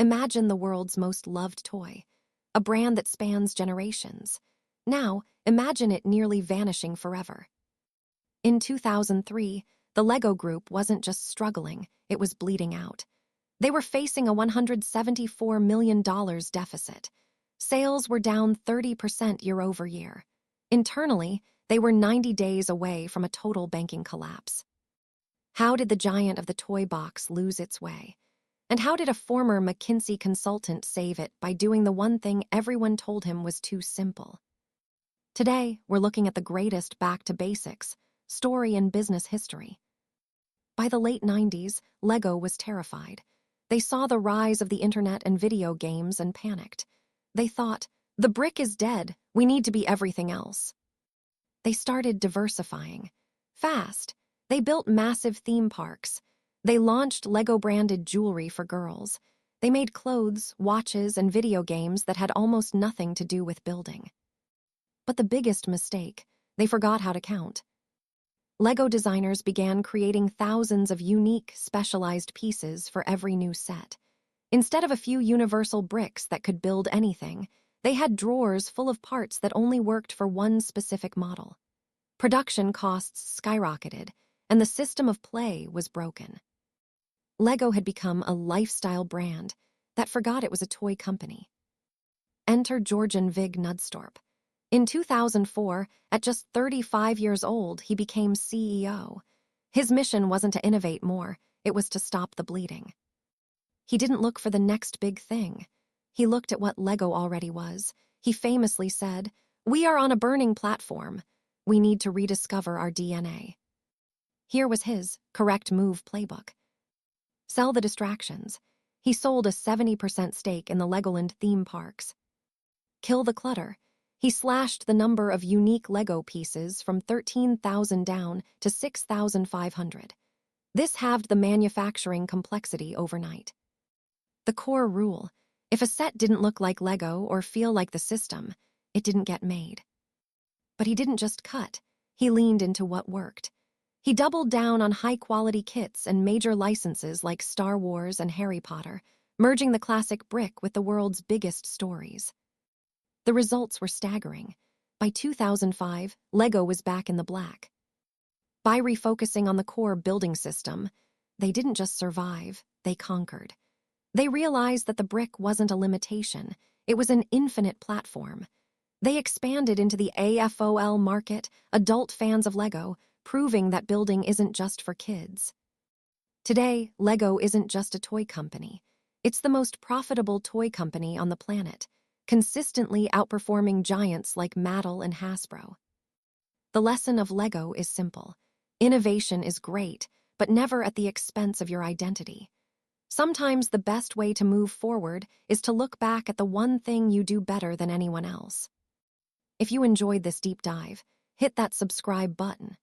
Imagine the world's most loved toy, a brand that spans generations. Now, imagine it nearly vanishing forever. In 2003, the Lego Group wasn't just struggling, it was bleeding out. They were facing a $174 million deficit. Sales were down 30% year over year. Internally, they were 90 days away from a total banking collapse. How did the giant of the toy box lose its way? And how did a former McKinsey consultant save it by doing the one thing everyone told him was too simple? Today, we're looking at the greatest back to basics story in business history. By the late 90s, Lego was terrified. They saw the rise of the internet and video games and panicked. They thought, the brick is dead, we need to be everything else. They started diversifying. Fast, they built massive theme parks. They launched Lego-branded jewelry for girls. They made clothes, watches, and video games that had almost nothing to do with building. But the biggest mistake, they forgot how to count. Lego designers began creating thousands of unique, specialized pieces for every new set. Instead of a few universal bricks that could build anything, they had drawers full of parts that only worked for one specific model. Production costs skyrocketed, and the system of play was broken. Lego had become a lifestyle brand that forgot it was a toy company. Enter Georgian Vig Nudstorp. In 2004, at just 35 years old, he became CEO. His mission wasn't to innovate more, it was to stop the bleeding. He didn't look for the next big thing. He looked at what Lego already was. He famously said, "We are on a burning platform. We need to rediscover our DNA." Here was his correct move playbook. Sell the distractions. He sold a 70% stake in the Legoland theme parks. Kill the clutter. He slashed the number of unique Lego pieces from 13,000 down to 6,500. This halved the manufacturing complexity overnight. The core rule: if a set didn't look like Lego or feel like the system, it didn't get made. But he didn't just cut, he leaned into what worked. He doubled down on high-quality kits and major licenses like Star Wars and Harry Potter, merging the classic brick with the world's biggest stories. The results were staggering. By 2005, Lego was back in the black. By refocusing on the core building system, they didn't just survive, they conquered. They realized that the brick wasn't a limitation, it was an infinite platform. They expanded into the AFOL market, adult fans of Lego, proving that building isn't just for kids. Today, Lego isn't just a toy company. It's the most profitable toy company on the planet, consistently outperforming giants like Mattel and Hasbro. The lesson of Lego is simple. Innovation is great, but never at the expense of your identity. Sometimes the best way to move forward is to look back at the one thing you do better than anyone else. If you enjoyed this deep dive, hit that subscribe button.